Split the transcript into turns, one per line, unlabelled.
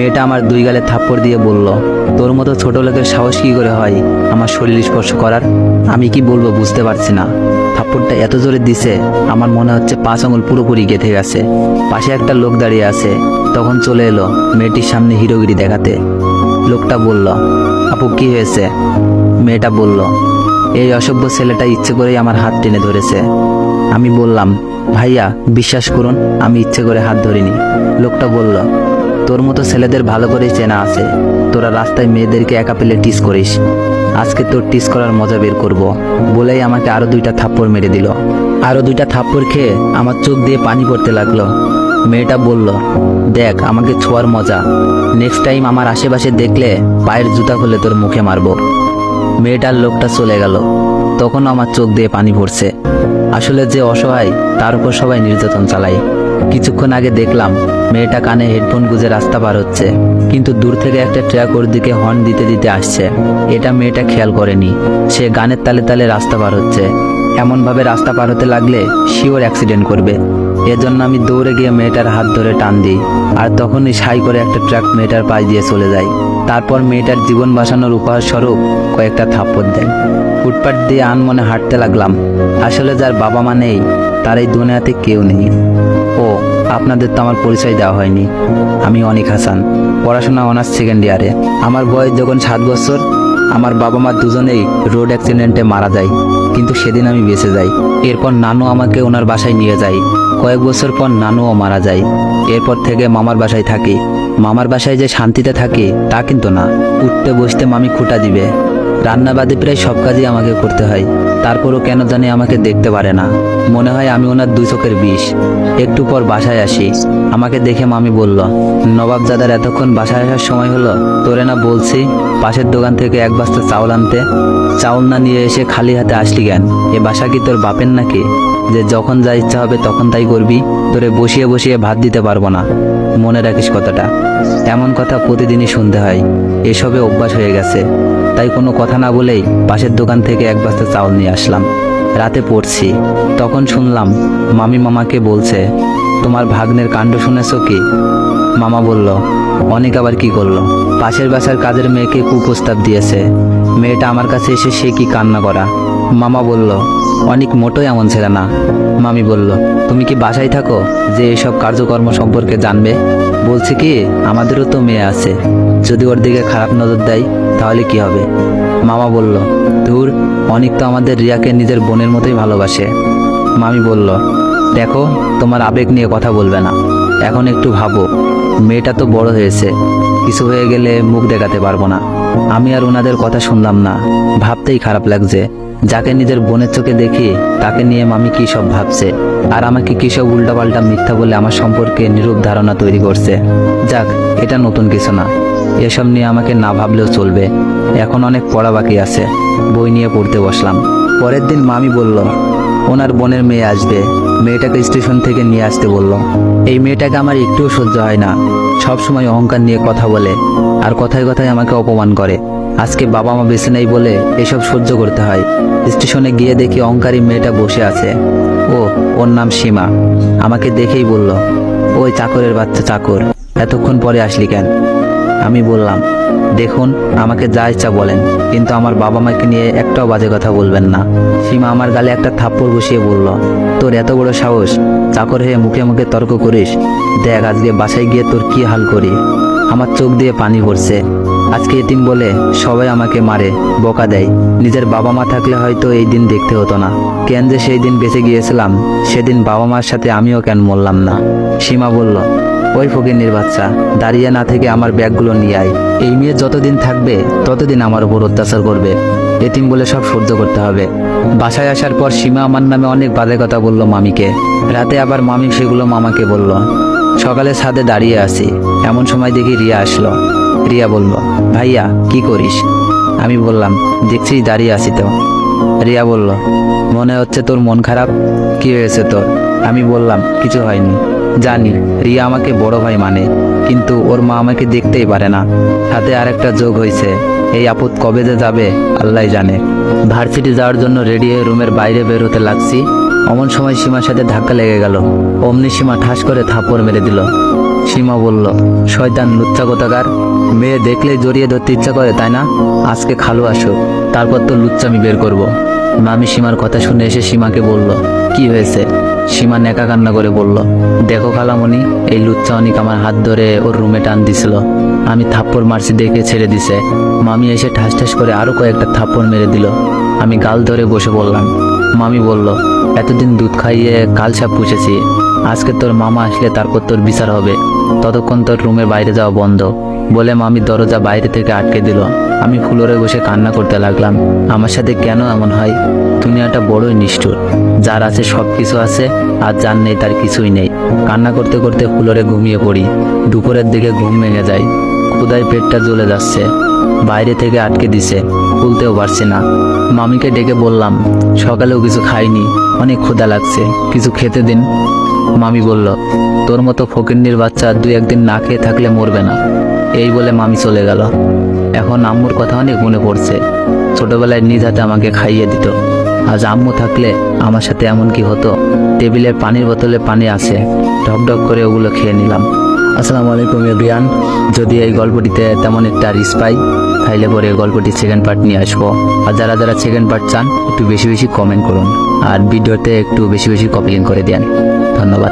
মেয়েটা আমার দুই গালে থাপ্পড় দিয়ে বলল, তোর মতো ছোট লোকের সাহস কি করে হয় আমার শরীর স্পর্শ করার? আমি কি বলবো বুঝতে পারছি না। থাপ্পড়টা এত জোরে দিছে আমার মনে হচ্ছে 5 আঙুল পুরোপুরি গেঁথে গেছে। পাশে একটা লোক দাঁড়িয়ে আছে, তখন চলে এলো মেয়েটির সামনে হিরোগিরি দেখাতে। লোকটা বলল, আপু কি হয়েছে? মেয়েটা বলল, এই অসভ্য ছেলেটা ইচ্ছে করেই আমার হাত টেনে ধরেছে। আমি বললাম, ভাইয়া বিশ্বাস করুন আমি ইচ্ছে করে হাত ধরিনি। লোকটা বলল, তোর মতো ছেলেদের ভালো করেই চেনা আছে, তোরা রাস্তায় মেয়েদেরকে একা পেলে টিস করিস, আজকে তোর টিস করার মজা বের করব। বলেই আমাকে আরো 2টা থাপ্পড় মেরে দিল। আরো 2টা থাপ্পড় খেয়ে আমার চোখ দিয়ে পানি পড়তে লাগলো। মেয়েটা বলল, দেখ আমাকে ছোঁয়ার মজা, নেক্সট টাইম আমার আশেপাশে দেখলে পায়ের জুতা খুলে তোর মুখে মারবো। মেয়েটার লোকটা চলে গেল। তখন আমার চোখ দিয়ে পানি পড়ছে। আসলে যে অসহায় তার উপর সবাই নির্যাতন চালায়। কিছুক্ষণ আগে দেখলাম মেয়েটা কানে হেডফোন গুঁজে রাস্তা পার হচ্ছে, কিন্তু দূর থেকে একটা ট্রাক ওর দিকে হর্ন দিতে দিতে আসছে। এটা মেয়েটা খেয়াল করেনি। সে গানের তালে তালে রাস্তা পার হচ্ছে। এমনভাবে রাস্তা পার হতে লাগলে শিওর অ্যাক্সিডেন্ট করবে। এজন্য আমি দৌড়ে গিয়ে মেয়েটার হাত ধরে টান দিই, আর তখনই সাই করে একটা ট্রাক মেয়েটার পাশ দিয়ে চলে যায়। তারপর মেয়েটার জীবন বাঁচানোর উপহার স্বরূপ কয়েকটা থাপ্পড় দেয়। ফুটপাত দিয়ে আনমনে হাঁটতে লাগলাম। আসলে যার বাবা মা নেই তার এই দুনিয়াতে কেউ নেই। ও আপনাদের তো আমার পরিচয় দেওয়া হয়নি। আমি অনিক হাসান, পড়াশোনা অনার্স সেকেন্ড ইয়ারে। আমার বয়স যখন 7 বছর, আমার বাবা মা দুজনেই রোড অ্যাক্সিডেন্টে মারা যায়, কিন্তু সেদিন আমি বেঁচে যাই। এরপর নানু আমাকে ওনার বাসায় নিয়ে যায়। কয়েক বছর পর নানুও মারা যায়। এরপর থেকে মামার বাসায় থাকি। মামার বাসায় যে শান্তিতে থাকি তা কিন্তু না। উঠতে বসতে মামি খুঁটা দিবে, রান্নাবাদে প্রায় সব কাজই আমাকে করতে হয়। তারপরও কেন জানি আমাকে দেখতে পারে না। মনে হয় আমি ওনার 2 চোখের বিষ। একটু পর বাসায় আসি। আমাকে দেখে মামি বলল, নবাবজাদার এতক্ষণ বাসায় আসার সময় হলো? তোরে না বলছি পাশের দোকান থেকে 1 বস্তা চাউল আনতে? চাউল না নিয়ে এসে খালি হাতে আসলি কেন? এ বাসা কি তোর বাপের নাকি যে যখন যা ইচ্ছা হবে তখন তাই করবি? তোরে বসিয়ে বসিয়ে ভাত দিতে পারবো না, মনে রাখিস কথাটা। এমন কথা প্রতিদিনই শুনতে হয়। এসবে অভ্যাস হয়ে গেছে। তাই কোনো কথা না বলেই পাশের দোকান থেকে 1 বস্তা চাউল নিয়ে আসলাম। রাতে পড়ছি, তখন শুনলাম মামি মামাকে বলছে, তোমার ভাগ্নের কাণ্ড শুনেছো কি? মামা বলল, অনেক আবার কি করলো? পাশের বাসার কাজের মেয়েকে কুপ্রস্তাব দিয়েছে। মেয়েটা আমার কাছে এসে সে কি কান্না করা। মামা বলল, অনেক মোটোই এমন ছেলে না। মামি বলল, তুমি কি বাসায় থাকো যে এসব কার্যকর্ম সম্পর্কে জানবে? বলছি কি, আমাদেরও তো মেয়ে আছে, যদি ওর দিকে খারাপ নজর দেয় তাহলে কি হবে? মামা বলল, ধুর, অনেক তো আমাদের রিয়াকে নিজের বোনের মতোই ভালোবাসে। মামি বলল, দেখো তোমার আবেগ নিয়ে কথা বলবে না, এখন একটু ভাবো। মেয়েটা তো বড় হয়েছে, কিছু হয়ে গেলে মুখ দেখাতে পারবো না। আমি আর ওনাদের কথা শুনলাম না। ভাবতেই খারাপ লাগছে, যাকে নিজের বোনের চোখে দেখি তাকে নিয়ে মামি কি সব ভাবছে, আর আমাকে কি সব উল্টাপাল্টা মিথ্যা বলে আমার সম্পর্কে নিরূপ ধারণা তৈরি করছে। যাক, এটা নতুন কিছু না, এসব নিয়ে আমাকে না ভাবলেও চলবে। এখন অনেক পড়া বাকি আছে, বই নিয়ে পড়তে বসলাম। পরের দিন মামি বলল, ওনার বোনের মেয়ে আসবে, মেয়েটাকে স্টেশন থেকে নিয়ে আসতে বলল। এই মেয়েটাকে আমার একটুও সহ্য হয় না। সব সময় অহংকার নিয়ে কথা বলে, আর কথায় কথায় আমাকে অপমান করে। আজকে বাবা মা বেঁচে নেই বলে এসব সহ্য করতে হয়। স্টেশনে গিয়ে দেখি অহংকারী মেয়েটা বসে আছে। ওর নাম সীমা। আমাকে দেখেই বলল, ওই চাকরের বাচ্চা চাকর, এতক্ষণ পরে আসলি কেন? আমি বললাম, দেখুন আমাকে যা ইচ্ছা বলেন, কিন্তু আমার বাবা মাকে নিয়ে একটাও বাজে কথা বলবেন না। সীমা আমার গালে একটা থাপ্পড় বসিয়ে বলল, তোর এত বড় সাহস, চাকর হয়ে মুখে মুখে তর্ক করিস? দেখ আজকে বাসায় গিয়ে তোর কি হাল করি। আমার চোখ দিয়ে পানি পড়ছে। আজকে এতিম বলে সবাই আমাকে মারে, বকা দেয়। নিজের বাবা মা থাকলে হয়তো এই দিন দেখতে হতো না। কেন যে সেই দিন বেঁচে গিয়েছিলাম, সেদিন বাবা মার সাথে আমিও কেন মরলাম না? সীমা বলল, ওই ফকিন্নির বাচ্চা, দাঁড়িয়ে না থেকে আমার ব্যাগগুলো নিয়ে আয়। এই মেয়ে যতদিন থাকবে ততদিন আমার উপর অত্যাচার করবে। এতিম বলে সব সহ্য করতে হবে। বাসায় আসার পর সীমা আমার নামে অনেক বাজে কথা বলল মামিকে। রাতে আবার মামি সেগুলো মামাকে বলল। সকালে ছাদে দাঁড়িয়ে আছি, এমন সময় দেখি রিয়া আসলো। রিয়া বলল, ভাইয়া কি করিস? আমি বললাম, দেখছিস দাঁড়িয়ে আছি তো। রিয়া বলল, মনে হচ্ছে তোর মন খারাপ, কি হয়েছে তোর? আমি বললাম, কিছু হয়নি। জানি রিয়া আমাকে বড় ভাই মানে, কিন্তু ওর মা আমাকে দেখতেই পারে না। সাথে আরেকটা যোগ হয়েছে, এই আপদ কবে যে যাবে আল্লাহ জানে। ভার্সিটি যাওয়ার জন্য রেডি হয়ে রুমের বাইরে বের হতে লাগছি, অমন সময় সীমার সাথে ধাক্কা লেগে গেল। অমনি সীমা ঠাস করে থাপ্পড় মেরে দিল। সীমা বলল, শয়তান লুচ্চা কোথাকার, মেয়ে দেখলেই জড়িয়ে ধরতে ইচ্ছা করে তাই না? আজকে খালু আসো, তারপর তো লুচ্চামি বের করব। মামি সীমার কথা শুনে এসে সীমাকে বলল, কি হয়েছে? সীমা নেকা কান্না করে বলল, দেখো খালামণি, এই লুচ্চা অনেক আমার হাত ধরে ওর রুমে টান দিছিল। আমি থাপ্পড় মারছি দেখে ছেড়ে দিছে। মামি এসে ঠাস ঠাস করে আরো কয়েকটা থাপ্পড় মেরে দিল। আমি গাল ধরে বসে পড়লাম। মামি বলল, এতদিন দুধ খাইয়ে কাল সাপ পুষেছি, আজকে তোর মামা আসলে তারপর তোর বিচার হবে, ততক্ষণ তোর রুমের বাইরে যাওয়া বন্ধ। বলে মামি দরজা বাইরে থেকে আটকে দিল। আমি ফ্লোরে বসে কান্না করতে লাগলাম। আমার সাথে কেন এমন হয়? দুনিয়াটা বড়ই নিষ্ঠুর, যার আছে সব কিছু আছে আর যার নেই তার কিছুই নেই। কান্না করতে করতে ফ্লোরে ঘুমিয়ে পড়ি। দুপুরের দিকে ঘুম ভেঙে যায়। ক্ষুধায় পেটটা জ্বলে যাচ্ছে। বাইরে থেকে আটকে দিছে, খুলতেও পারছি না। মামিকে ডেকে বললাম, সকালেও কিছু খাইনি, অনেক ক্ষুধা লাগছে, কিছু খেতে দিন। মামি বলল, তোর মতো ফকিন্নির বাচ্চা 2-1 দিন না খেয়ে থাকলে মরবে না। এই বলে মামি চলে গেল। এখন আম্মুর কথা অনেক মনে পড়ছে। ছোটবেলায় নিজ হাতে আমাকে খাইয়ে দিত। আজ আম্মু থাকলে আমার সাথে এমন কি হতো? টেবিলের পানির বোতলে পানি আছে, ঢকঢক করে ওগুলো খেয়ে নিলাম। আসসালামু আলাইকুম এভরিওয়ান। যদি এই গল্পটিতে তেমন একটা রিস পাই, তাইলে পরে গল্পটি সেকেন্ড পার্ট নিয়ে আসবো। আর যারা যারা সেকেন্ড পার্ট চান, একটু বেশি বেশি কমেন্ট করুন আর ভিডিওতে একটু বেশি বেশি কপি লিঙ্ক করে দেন। ধন্যবাদ।